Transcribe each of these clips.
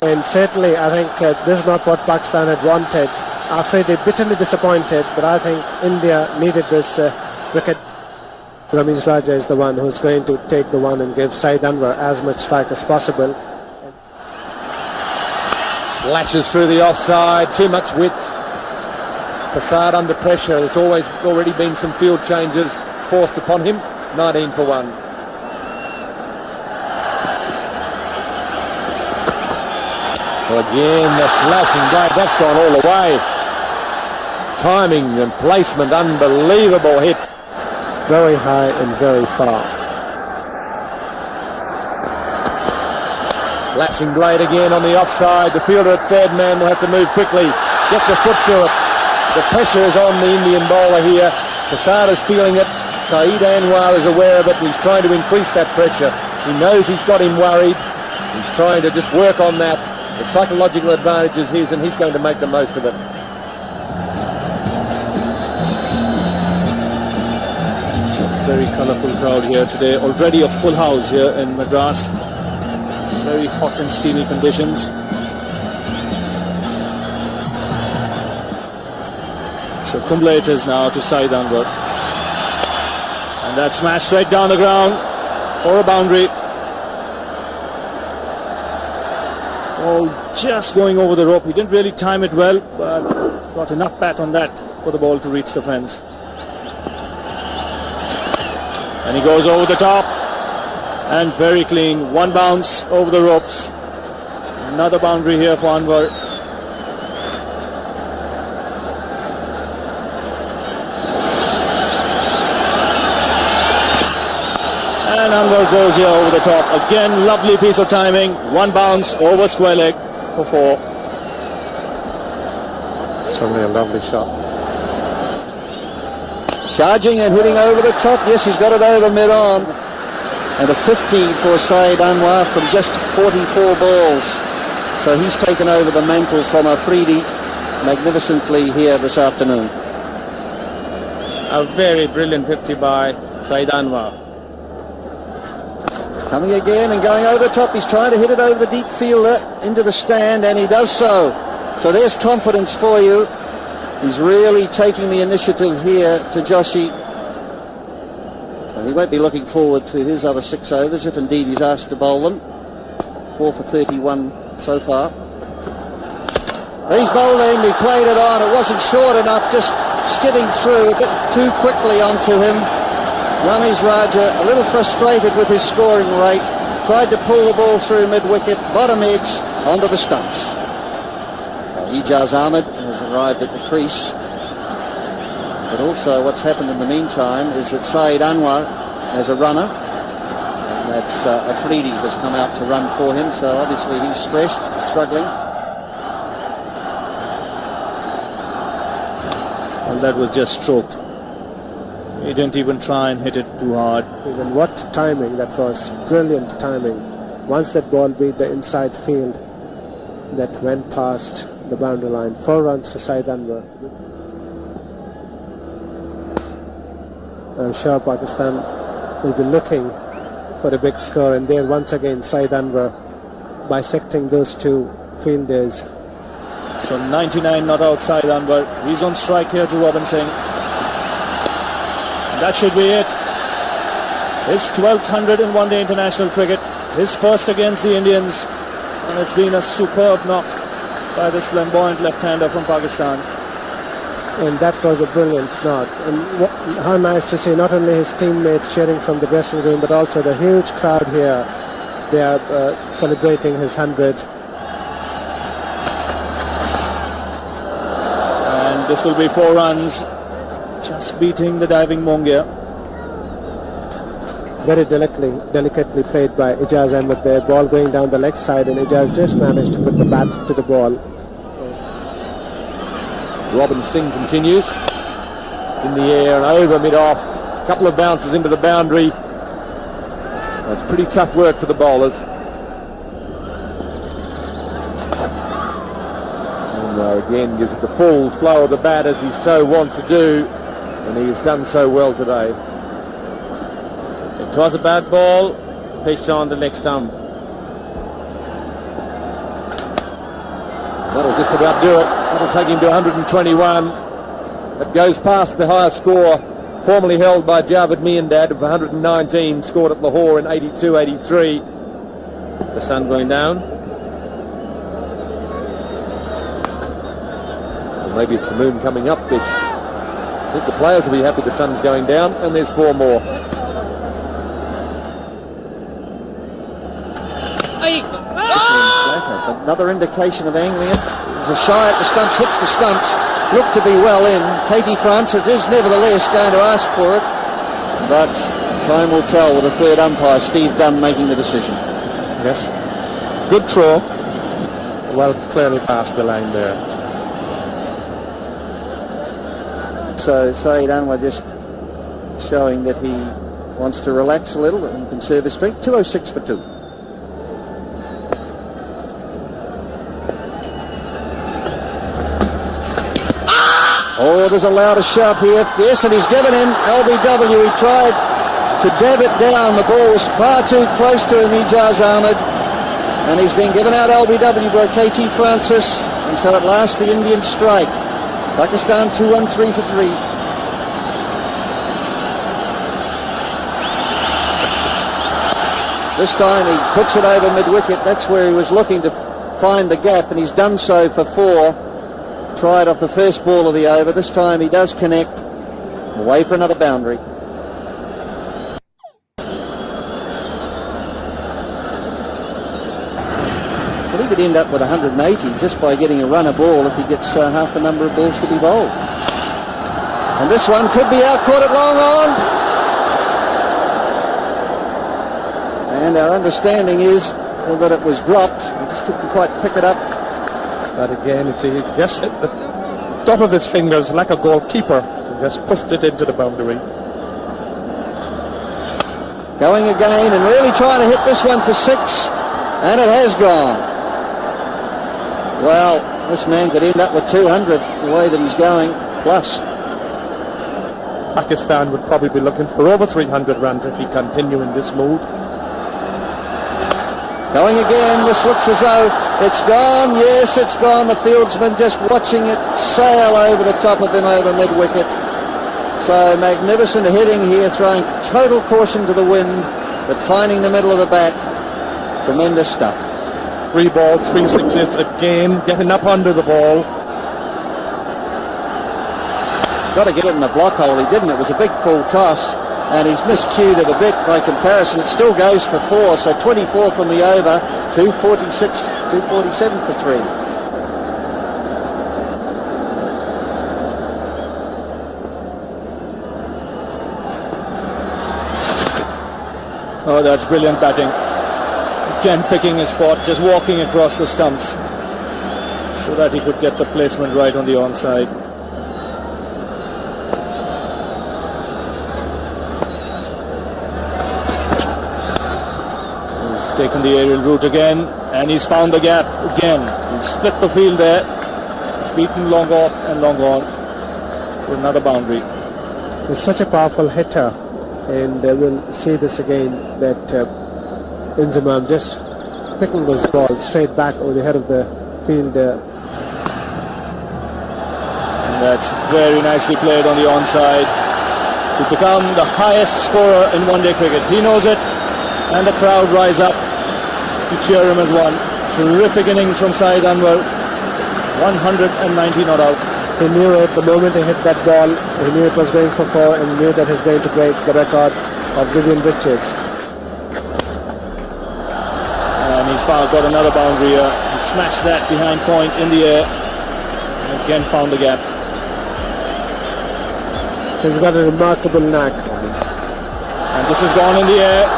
And certainly, I think this is not what Pakistan had wanted. After they're bitterly disappointed, but I think India needed this wicket. Ramesh Raja is the one who's going to take the one and give Saeed Anwar as much strike as possible. Slashes through the offside, too much width. Prasad under pressure. There's already been some field changes forced upon him. 19 for 1. Well, again, the flashing blade, that's gone all the way. Timing and placement, unbelievable hit. Very high and very far. Flashing blade again on the offside. The fielder at third man will have to move quickly. Gets a foot to it. The pressure is on the Indian bowler here. Prasad is feeling it. Saeed Anwar is aware of it. He's trying to increase that pressure. He knows he's got him worried. He's trying to just work on that. The psychological advantage is his, and he's going to make the most of it. So very colourful crowd here today. Already a full house here in Madras. Very hot and steamy conditions. So Kumble it is now to Saeed Anwar. And that's smashed straight down the ground for a boundary. Oh, just going over the rope. He didn't really time it well, but got enough bat on that for the ball to reach the fence. And he goes over the top. And very clean. One bounce over the ropes. Another boundary here for Anwar. And Anwar goes here over the top. Again, lovely piece of timing. One bounce over square leg for 4. Certainly a lovely shot. Charging and hitting over the top. Yes, he's got it over mid-on. And a 50 for Saeed Anwar from just 44 balls. So he's taken over the mantle from Afridi magnificently here this afternoon. A very brilliant 50 by Saeed Anwar. Coming again and going over the top. He's trying to hit it over the deep fielder into the stand, and he does so. So there's confidence for you. He's really taking the initiative here to Joshi. So he won't be looking forward to his other 6 overs if indeed he's asked to bowl them. 4 for 31 so far. He's bowling. He played it on. It wasn't short enough, just skidding through a bit too quickly onto him. Ramesh Raja a little frustrated with his scoring rate, tried to pull the ball through mid-wicket, bottom edge, onto the stumps. Ijaz Ahmed has arrived at the crease. But also what's happened in the meantime is that Saeed Anwar has a runner, and that's Afridi has come out to run for him, so obviously he's stressed, struggling. Well, that was just stroked. He didn't even try and hit it too hard. Even what timing that was, brilliant timing. Once that ball beat the inside field, that went past the boundary line. 4 runs to Saeed Anwar. I'm sure Pakistan will be looking for a big score, and there once again Saeed Anwar bisecting those 2 fielders. So 99 not outside Anwar. He's on strike here to Robin Singh. That should be it. His 1200 in one-day international cricket. His first against the Indians. And it's been a superb knock by this flamboyant left-hander from Pakistan. And that was a brilliant knock. And how nice to see not only his teammates cheering from the dressing room, but also the huge crowd here. They are celebrating his 100. And this will be 4 runs. Just beating the diving Mongia. Very delicately played by Ijaz Ahmed there. Ball going down the leg side, and Ijaz just managed to put the bat to the ball. Robin Singh continues in the air and over mid-off. A couple of bounces into the boundary. That's pretty tough work for the bowlers. And again gives it the full flow of the bat as he's so wont to do, and he has done so well today. It was a bad ball, pitched on the leg stump. That'll just about do it. That'll take him to 121. It goes past the highest score formerly held by Javed Miandad of 119, scored at Lahore in 82-83. The sun going down. Or maybe it's the moon coming up, Bish. I think the players will be happy the sun's going down, and there's 4 more. Another indication of angling it. There's a shy at the stumps, hits the stumps, looked to be well in. Katie Francis is nevertheless going to ask for it, but time will tell with the third umpire, Steve Dunn, making the decision. Yes, good throw. Well, clearly past the line there. So Saeed Anwar just showing that he wants to relax a little and conserve his strength. 206 for 2. Oh, there's a louder shout here. Yes, and he's given him LBW. He tried to dab it down. The ball was far too close to him, Ijaz Ahmed. And he's been given out LBW by KT Francis. And so at last the Indians strike. Pakistan 2-1-3 for 3. This time he puts it over mid-wicket. That's where he was looking to find the gap, and he's done so for 4. Tried off the first ball of the over. This time he does connect. Away for another boundary. Well, he could end up with 180 just by getting a runner ball if he gets half the number of balls to be bowled. And this one could be out, caught it long on. And our understanding is that it was dropped. He just couldn't quite pick it up. But again, it's just at the top of his fingers like a goalkeeper. He just pushed it into the boundary. Going again and really trying to hit this one for 6. And it has gone. Well, this man could end up with 200 the way that he's going. Plus. Pakistan would probably be looking for over 300 runs if he continue in this mood. Going again, this looks as though it's gone. Yes, it's gone. The fieldsman just watching it sail over the top of him over mid-wicket. So magnificent hitting here, throwing total caution to the wind, but finding the middle of the bat. Tremendous stuff. 3 balls, 3 sixes again, getting up under the ball. He's got to get it in the block hole. He didn't. It was a big full toss. And he's miscued it a bit by comparison. It still goes for 4, so 24 from the over, 246, 247 for 3. Oh, that's brilliant batting. Again picking his spot, just walking across the stumps so that he could get the placement right on the onside. Taken the aerial route again, and he's found the gap again. He split the field there. He's beaten long off and long on for another boundary. He's such a powerful hitter, and we'll see this again, that Inzamam just picking this ball straight back over the head of the field there. And that's very nicely played on the onside to become the highest scorer in one-day cricket. He knows it, and the crowd rise up to cheer him as one. Terrific innings from Saeed Anwar. 190 not out. He knew it the moment he hit that ball. He knew it was going for 4, and he knew that he's going to break the record of Vivian Richards. And he's got another boundary here. He smashed that behind point in the air. And again found the gap. He's got a remarkable knack. And this has gone in the air.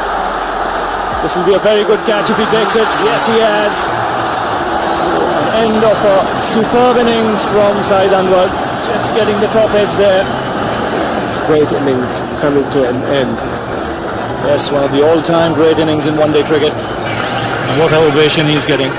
This will be a very good catch if he takes it. Yes, he has. End of a superb innings from Saeed Anwar. Just getting the top edge there. Great innings coming to an end. Yes, one of the all-time great innings in one-day cricket. What ovation he's getting.